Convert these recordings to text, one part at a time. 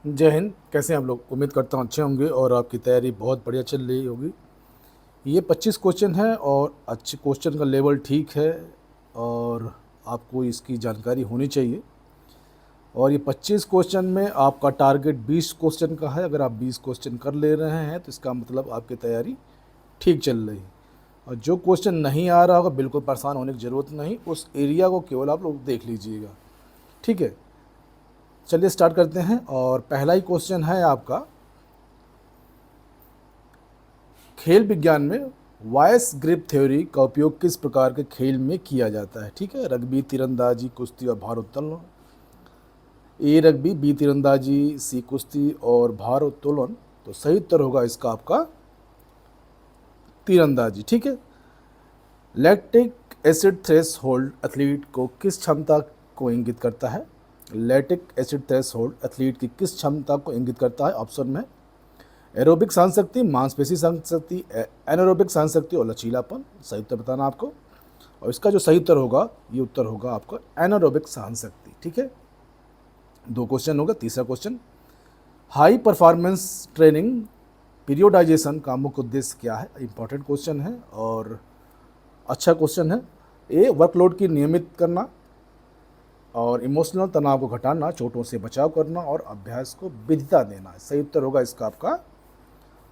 जय हिंद। कैसे हैं आप लोग? उम्मीद करता हूँ अच्छे होंगे और आपकी तैयारी बहुत बढ़िया चल रही होगी। ये 25 क्वेश्चन है और अच्छे क्वेश्चन का लेवल ठीक है और आपको इसकी जानकारी होनी चाहिए। और ये 25 क्वेश्चन में आपका टारगेट 20 क्वेश्चन का है। अगर आप 20 क्वेश्चन कर ले रहे हैं तो इसका मतलब आपकी तैयारी ठीक चल रही है। और जो क्वेश्चन नहीं आ रहा होगा बिल्कुल परेशान होने की ज़रूरत नहीं, उस एरिया को केवल आप लोग देख लीजिएगा। ठीक है, चलिए स्टार्ट करते हैं। और पहला ही क्वेश्चन है आपका, खेल विज्ञान में वाइस ग्रिप थ्योरी का उपयोग किस प्रकार के खेल में किया जाता है? ठीक है, रग्बी, तीरंदाजी, कुश्ती और भारोत्तोलन। ए रग्बी, बी तीरंदाजी, सी कुश्ती और भारोत्तोलन। तो सही उत्तर होगा इसका आपका तीरंदाजी। ठीक है, लैक्टिक एसिड थ्रेशोल्ड एथलीट को किस क्षमता को इंगित करता है? लैक्टिक एसिड थ्रेशोल्ड एथलीट की किस क्षमता को इंगित करता है? ऑप्शन में एरोबिक सहनशक्ति, मांसपेशी सहनशक्ति, एनारोबिक सहनशक्ति और लचीलापन। सही उत्तर बताना आपको। और इसका जो सही उत्तर होगा, ये उत्तर होगा आपका एनारोबिक सहनशक्ति। ठीक है, 2 क्वेश्चन होगा। तीसरा क्वेश्चन, हाई परफॉर्मेंस ट्रेनिंग पीरियोडाइजेशन का मुख्य उद्देश्य क्या है? इंपॉर्टेंट क्वेश्चन है और अच्छा क्वेश्चन है। ए वर्कलोड की नियमित करना और इमोशनल तनाव को घटाना, चोटों से बचाव करना और अभ्यास को विधिता देना। सही उत्तर होगा इसका आपका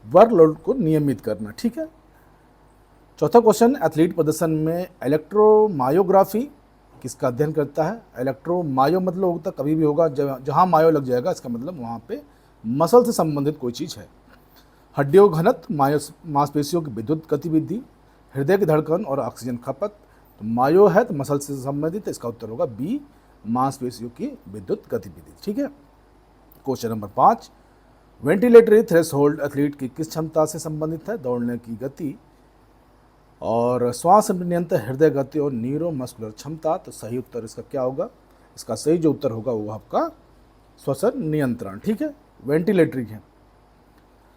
वर्कलोड को नियमित करना। ठीक है, चौथा क्वेश्चन, एथलीट प्रदर्शन में इलेक्ट्रोमायोग्राफी किसका अध्ययन करता है? इलेक्ट्रोमायो मतलब होता कभी भी होगा जहाँ मायो लग जाएगा, इसका मतलब वहाँ पे मसल से संबंधित कोई चीज़ है। हड्डियों का घनत्व, मांसपेशियों की विद्युत गतिविधि, हृदय की धड़कन और ऑक्सीजन खपत। तो मायो है तो मसल से संबंधित, इसका उत्तर होगा बी, मांसपेशियों की विद्युत गतिविधि। ठीक है, question number 5, ventilatory threshold athlete की किस क्षमता से संबंधित है? दौड़ने की गति और श्वास नियंत्रण, हृदय गति और न्यूरोमस्कुलर क्षमता। तो सही उत्तर इसका क्या होगा? इसका सही जो उत्तर होगा वो आपका श्वसन नियंत्रण। ठीक है, वेंटिलेटरी है।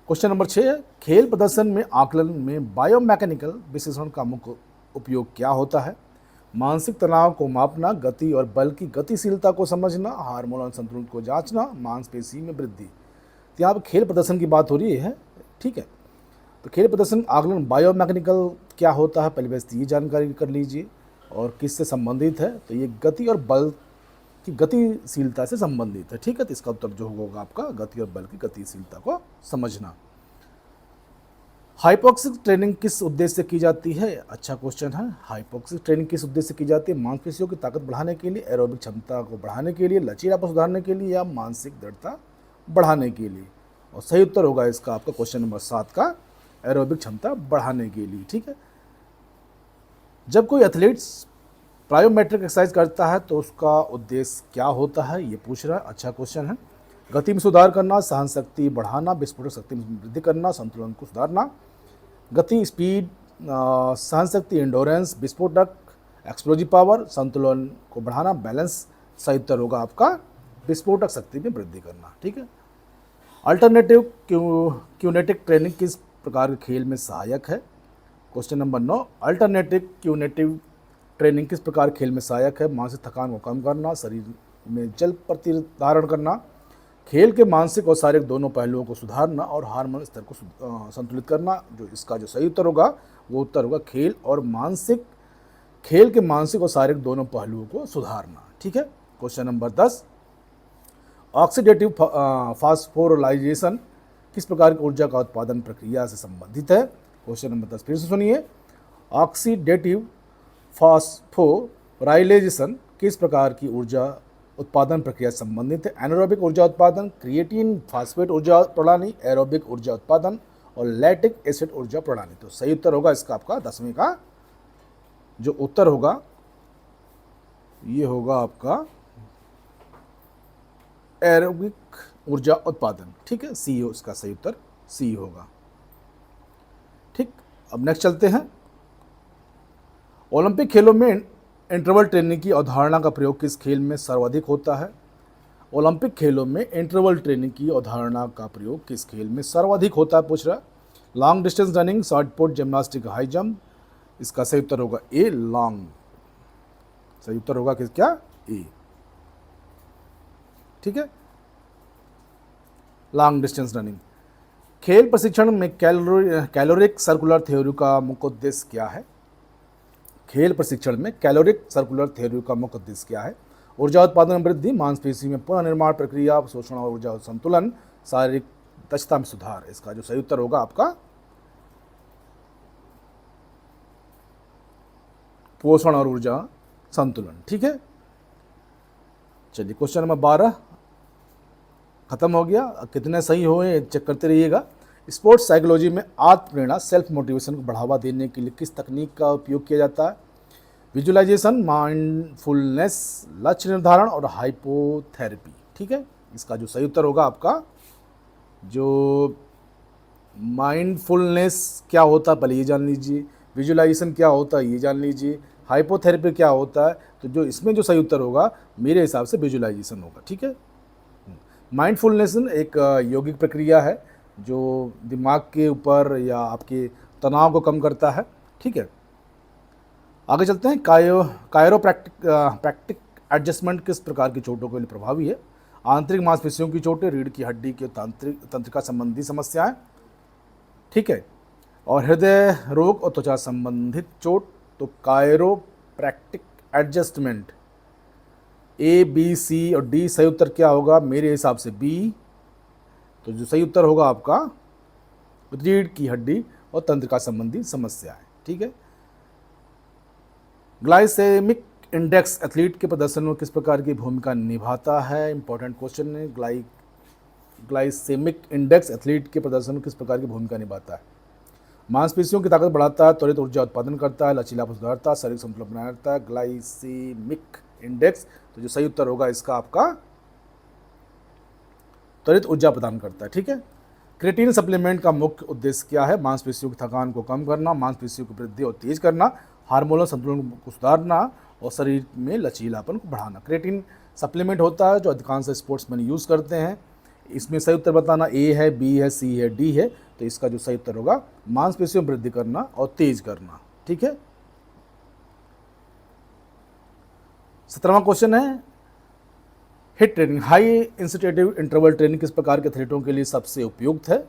क्वेश्चन नंबर 6 है, खेल प्रदर्शन में आकलन में बायोमैकेनिकल विश्लेषण का मुख्य उपयोग क्या होता है? मानसिक तनाव को मापना, गति और बल की गतिशीलता को समझना, हार्मोनल संतुलन को जांचना, मांसपेशी में वृद्धि। तो यहाँ पर खेल प्रदर्शन की बात हो रही है। ठीक है, तो खेल प्रदर्शन आकलन बायोमैकेनिकल क्या होता है, पहले बस ये जानकारी कर लीजिए। और किससे संबंधित है? तो ये गति और बल की गतिशीलता से संबंधित है। ठीक है, तो इसका उत्तर जो होगा आपका गति और बल की गतिशीलता को समझना। हाइपोक्सिक ट्रेनिंग किस उद्देश्य से की जाती है? अच्छा क्वेश्चन है। हाइपोक्सिक ट्रेनिंग किस उद्देश्य से की जाती है? मांसपेशियों की ताकत बढ़ाने के लिए, एरोबिक क्षमता को बढ़ाने के लिए, लचीलापन सुधारने के लिए या मानसिक दृढ़ता बढ़ाने के लिए। और सही उत्तर होगा इसका आपका क्वेश्चन नंबर 7 का एरोबिक क्षमता बढ़ाने के लिए। ठीक है, जब कोई एथलीट्स प्रायोमेट्रिक एक्सरसाइज करता है तो उसका उद्देश्य क्या होता है, ये पूछ रहा है। अच्छा क्वेश्चन है। गति में सुधार करना, सहन शक्ति बढ़ाना, विस्फोटक शक्ति में वृद्धि करना, संतुलन को सुधारना। गति, स्पीड, सहन शक्ति, इंडोरेंस, विस्फोटक, एक्सप्लोजिव पावर, संतुलन को बढ़ाना, बैलेंस। सही उत्तर होगा आपका विस्फोटक शक्ति में वृद्धि करना। ठीक है, अल्टरनेटिव क्यूनेटिक ट्रेनिंग किस प्रकार के खेल में सहायक है? क्वेश्चन नंबर 9, अल्टरनेटिव क्यूनेटिव ट्रेनिंग किस प्रकार खेल में सहायक है? मानसिक थकान को कम करना, शरीर में जल प्रतिधारण करना, खेल के मानसिक और शारीरिक दोनों पहलुओं को सुधारना और हार्मोन स्तर को संतुलित करना। जो इसका जो सही उत्तर होगा वो उत्तर होगा खेल के मानसिक और शारीरिक दोनों पहलुओं को सुधारना। ठीक है, क्वेश्चन नंबर 10, ऑक्सीडेटिव फास्फोराइलेशन किस प्रकार की ऊर्जा का उत्पादन प्रक्रिया से संबंधित है? क्वेश्चन नंबर 10 फिर से सुनिए। ऑक्सीडेटिव फास्फोराइलेशन किस प्रकार की ऊर्जा उत्पादन प्रक्रिया से संबंधित है? एनारोबिक ऊर्जा उत्पादन, क्रिएटिन फास्फेट ऊर्जा प्रणाली, एरोबिक ऊर्जा उत्पादन और लैक्टिक एसिड ऊर्जा प्रणाली। तो सही उत्तर होगा इसका आपका 10वीं का जो उत्तर होगा ये होगा आपका एरोबिक ऊर्जा उत्पादन। ठीक है, सी हो इसका सही उत्तर, सी होगा। ठीक, अब नेक्स्ट चलते हैं। ओलंपिक खेलों में इंटरवल ट्रेनिंग की अवधारणा का प्रयोग किस खेल में सर्वाधिक होता है? ओलंपिक खेलों में इंटरवल ट्रेनिंग की अवधारणा का प्रयोग किस खेल में सर्वाधिक होता है पूछ रहा है। Long distance running, short put, gymnastic, high jump. इसका सही उत्तर होगा ए, लॉन्ग। सही उत्तर होगा किस क्या? ए। ठीक है, लॉन्ग डिस्टेंस रनिंग। खेल प्रशिक्षण में कैलोरिक सर्कुलर थ्योरी का मुख्य उद्देश्य क्या है? खेल प्रशिक्षण में कैलोरिक सर्कुलर थ्योरी का मुख्य उद्देश्य क्या है? ऊर्जा उत्पादन वृद्धि, मांसपेशी में पुनर्निर्माण प्रक्रिया, शोषण और ऊर्जा संतुलन, शारीरिक दक्षता में सुधार। इसका जो सही उत्तर होगा आपका पोषण और ऊर्जा संतुलन। ठीक है, चलिए क्वेश्चन नंबर 12 खत्म हो गया। कितने सही हुए चेक करते रहिएगा। स्पोर्ट्स साइकोलॉजी में आत्म प्रेरणा सेल्फ मोटिवेशन को बढ़ावा देने के लिए किस तकनीक का उपयोग किया जाता है? विजुअलाइजेशन, माइंडफुलनेस, लक्ष्य निर्धारण और हाइपोथेरेपी। ठीक है, इसका जो सही उत्तर होगा आपका जो माइंडफुलनेस क्या होता है पहले ये जान लीजिए, विजुअलाइजेशन क्या होता है ये जान लीजिए, हाइपोथेरेपी क्या होता है। तो जो इसमें जो सही उत्तर होगा मेरे हिसाब से विजुअलाइजेशन होगा। ठीक है, माइंडफुलनेस एक यौगिक प्रक्रिया है जो दिमाग के ऊपर या आपके तनाव को कम करता है। ठीक है, आगे चलते हैं। कायरोप्रैक्टिक एडजस्टमेंट किस प्रकार की चोटों के लिए प्रभावी है? आंतरिक मांसपेशियों की चोटें, रीढ़ की हड्डी के तंत्रिका संबंधी समस्याएं। ठीक है, और हृदय रोग और त्वचा संबंधित चोट। तो कायरोप्रैक्टिक एडजस्टमेंट ए, बी, सी और डी। सही उत्तर क्या होगा मेरे हिसाब से बी। तो जो सही उत्तर होगा आपका रीढ़ की हड्डी और तंत्रिका संबंधी समस्याएं। ठीक है, ग्लाइसेमिक इंडेक्स एथलीट के प्रदर्शन में किस प्रकार की भूमिका निभाता है? इंपॉर्टेंट क्वेश्चन है। ग्लाइसेमिक इंडेक्स एथलीट के प्रदर्शन में किस प्रकार की भूमिका निभाता है? मांसपेशियों की ताकत बढ़ाता है, त्वरित ऊर्जा उत्पादन करता है, लचीलापन सुधारता है, शारीरिक संतुलन बनाए रखता है। ग्लाइसेमिक इंडेक्स, तो जो सही उत्तर होगा इसका आपका त्वरित ऊर्जा प्रदान करता है। ठीक है, क्रेटीन सप्लीमेंट का मुख्य उद्देश्य क्या है? मांसपेशियों की थकान को कम करना, मांसपेशियों की वृद्धि और तेज करना, हार्मोनल संतुलन को सुधारना और शरीर में लचीलापन को बढ़ाना। क्रेटीन सप्लीमेंट होता है जो अधिकांश स्पोर्ट्समैन यूज़ करते हैं। इसमें सही उत्तर बताना ए है, बी है, सी है, डी है। तो इसका जो सही उत्तर होगा मांसपेशियों में वृद्धि करना और तेज करना। ठीक है, 17वां क्वेश्चन है hit training. High intensive interval training किस प्रकार के एथलीटों के लिए सबसे उपयुक्त है?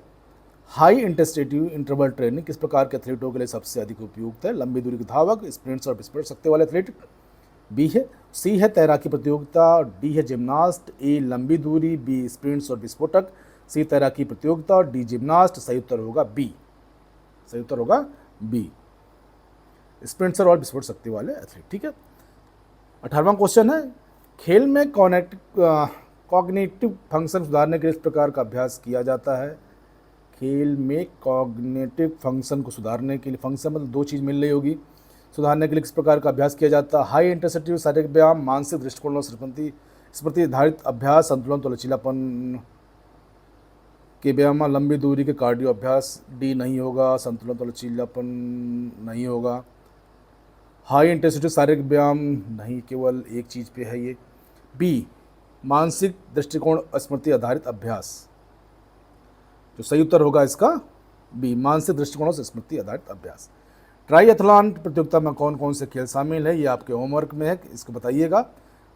हाई इंटेंसिव इंटरवल ट्रेनिंग किस प्रकार के एथलीटों के लिए सबसे अधिक उपयुक्त है? लंबी दूरी के धावक, स्प्रिंट्स और विस्फोट शक्ति वाले एथलीट। बी है, सी है तैराकी प्रतियोगिता, डी है जिम्नास्ट। ए लंबी दूरी, बी स्प्रिंट्स और विस्फोटक, सी तैराकी प्रतियोगिता, डी जिम्नास्ट। सही उत्तर होगा बी। सही उत्तर होगा बी, स्प्रिंट्सर और विस्फोट शक्ति वाले एथलीट। ठीक है, 18वां क्वेश्चन है खेल में कॉग्निटिव फंक्शन सुधारने के लिए इस प्रकार का अभ्यास किया जाता है? खेल में कॉग्निटिव फंक्शन को सुधारने के लिए, फंक्शन मतलब दो चीज़ मिल रही होगी, सुधारने के लिए किस प्रकार का अभ्यास किया जाता है? हाई इंटेंसिटी शारीरिक व्यायाम, मानसिक दृष्टिकोण और स्मृति आधारित अभ्यास, संतुलन तो लचीलापन के व्यायाम, लंबी दूरी के कार्डियो अभ्यास। डी नहीं होगा, संतुलन तो लचीलापन नहीं होगा। हाई इंटेंसिटी शारीरिक व्यायाम नहीं, केवल एक चीज़ पे है ये। बी मानसिक दृष्टिकोण स्मृति आधारित अभ्यास। जो सही उत्तर होगा इसका बी, मानसिक दृष्टिकोणों से स्मृति आधारित अभ्यास। ट्राइएथलॉन प्रतियोगिता में कौन कौन से खेल शामिल है? ये आपके होमवर्क में है, इसको बताइएगा।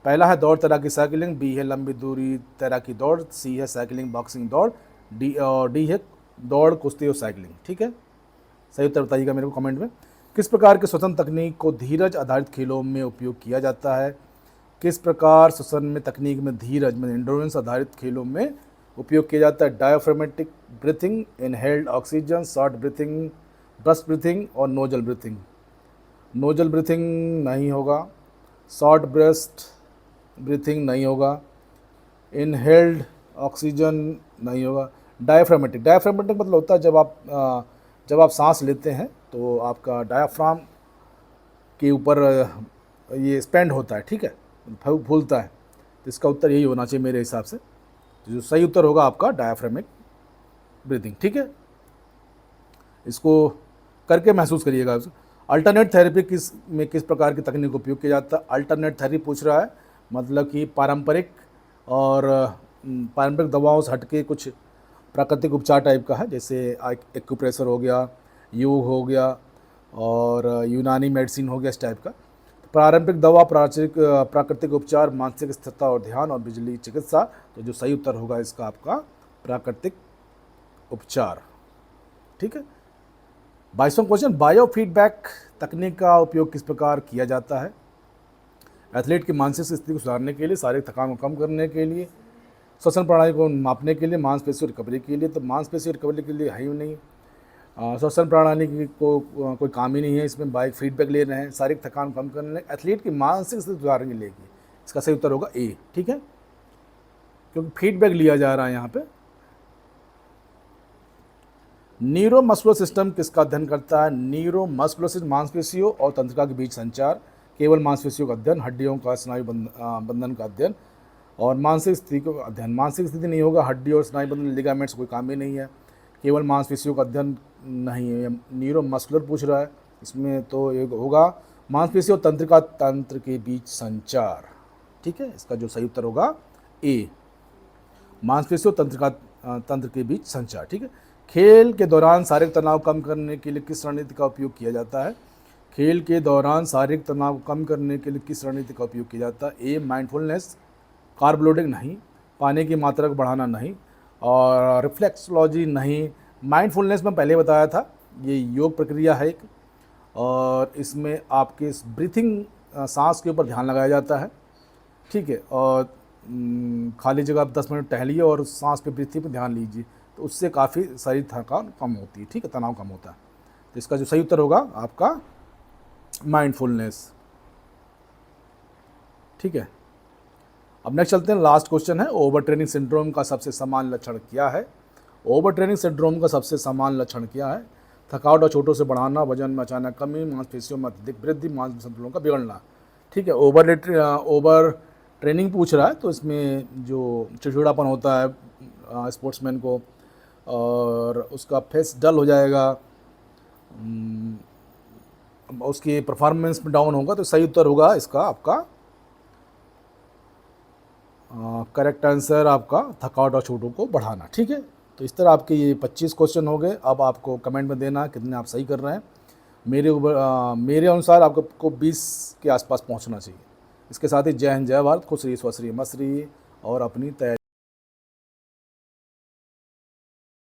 पहला है दौड़ तैराकी साइकिलिंग, बी है लंबी दूरी तैराकी दौड़, सी है साइकिलिंग बॉक्सिंग दौड़, डी है दौड़ कुश्ती और साइकिलिंग। ठीक है, सही उत्तर बताइएगा मेरे को कमेंट में। किस प्रकार के श्वसन तकनीक को धीरज आधारित खेलों में उपयोग किया जाता है? किस प्रकार श्वसन में तकनीक में धीरज में एंडोरेंस आधारित खेलों में उपयोग किया जाता है? Diaphragmatic breathing, inhaled oxygen, short breathing, burst breathing और नोजल ब्रीथिंग। नोजल ब्रीथिंग नहीं होगा, शॉर्ट ब्रेस्ट ब्रीथिंग नहीं होगा, इनहेल्ड ऑक्सीजन नहीं होगा। डायफ्रामेटिक मतलब होता है जब आप सांस लेते हैं तो आपका डायाफ्राम के ऊपर ये स्पेंड होता है। ठीक है, फूलता है। तो इसका उत्तर यही होना चाहिए मेरे हिसाब से। तो जो सही उत्तर होगा आपका डायाफ्रामिक ब्रीथिंग। ठीक है, इसको करके महसूस करिएगा। अल्टरनेट थेरेपी किस प्रकार की तकनीक का उपयोग किया जाता है? अल्टरनेट थेरेपी पूछ रहा है, मतलब कि पारंपरिक दवाओं से हटके कुछ प्राकृतिक उपचार टाइप का है, जैसे एक्यूप्रेशर हो गया, योग हो गया और यूनानी मेडिसिन हो गया, इस टाइप का। पारंपरिक दवा, प्राकृतिक उपचार, मानसिक स्थिरता और ध्यान और बिजली चिकित्सा। तो जो सही उत्तर होगा इसका आपका प्राकृतिक उपचार। ठीक है। 22वां क्वेश्चन, बायो फीडबैक तकनीक का उपयोग किस प्रकार किया जाता है? एथलीट की मानसिक स्थिति को सुधारने के लिए, शारीरिक थकान को कम करने के लिए, श्वसन प्रणाली को मापने के लिए, मांसपेशी रिकवरी के लिए। तो मांसपेशी रिकवरी के लिए है ही नहीं, श्वसन प्रणाली की कोई काम ही नहीं है इसमें। बाइक फीडबैक ले रहे हैं, शारीरिक थकान कम करने, एथलीट की मानसिक स्थिति सुधारने के लिए की। इसका सही उत्तर होगा ए। ठीक है, क्योंकि फीडबैक लिया जा रहा है यहाँ पे। न्यूरोमस्कुलर सिस्टम किसका अध्ययन करता है? न्यूरोमस्कुलर सिस्टम मांसपेशियों और तंत्रिका के बीच संचार, केवल मांसपेशियों का अध्ययन, हड्डियों का स्नायु बंधन का अध्ययन और मानसिक स्थिति को अध्ययन। मानसिक स्थिति नहीं होगा, हड्डी और स्नायु बंधन लिगामेंट्स कोई काम ही नहीं है, केवल मांसपेशियों का अध्ययन नहीं है। न्यूरोमस्कुलर पूछ रहा है, इसमें तो एक होगा मांसपेशी और तंत्रिका तंत्र के बीच संचार। ठीक है, इसका जो सही उत्तर होगा ए, मांसपेशी और तंत्रिका तंत्र के बीच संचार। ठीक है। खेल के दौरान शारीरिक तनाव कम करने के लिए किस रणनीति का उपयोग किया जाता है? खेल के दौरान शारीरिक तनाव कम करने के लिए किस रणनीति का उपयोग किया जाता है? ए, माइंडफुलनेस, कार्ब लोडिंग नहीं, पानी की मात्रा को बढ़ाना नहीं, और रिफ्लेक्सोलॉजी नहीं। माइंडफुलनेस में पहले बताया था, ये योग प्रक्रिया है एक, और इसमें आपके ब्रीथिंग सांस के ऊपर ध्यान लगाया जाता है। ठीक है, और खाली जगह आप 10 मिनट टहलिए और सांस पे ब्रीथिंग पे ध्यान लीजिए, तो उससे काफ़ी शारीरिक थकान कम होती है। ठीक है, तनाव कम होता है। तो इसका जो सही उत्तर होगा आपका माइंडफुलनेस। ठीक है, अब नेक्स्ट चलते हैं, लास्ट क्वेश्चन है, ओवर ट्रेनिंग सिंड्रोम का सबसे सामान्य लक्षण क्या है? ओवर ट्रेनिंग सिंड्रोम का सबसे सामान्य लक्षण क्या है? थकावट और चोटों से बढ़ाना, वजन में अचानक कमी, मांसपेशियों में अत्यधिक वृद्धि, मांस संतुलन का बिगड़ना। ठीक है, ओवर ट्रेनिंग पूछ रहा है, तो इसमें जो चिड़चिड़ापन होता है स्पोर्ट्समैन को, और उसका फेस डल हो जाएगा, उसकी परफॉर्मेंस में डाउन होगा। तो सही उत्तर होगा इसका आपका करेक्ट आंसर आपका थकावट और चोटों को बढ़ाना। ठीक है, तो इस तरह आपके ये 25 क्वेश्चन हो गए। अब आपको कमेंट में देना कितने आप सही कर रहे हैं। मेरे अनुसार आपको 20 के आसपास पहुंचना चाहिए। इसके साथ ही जय हिंद, जय भारत, खुश रहिए, स्वस्थ रहिए, मस्त रहिए और अपनी तैयारी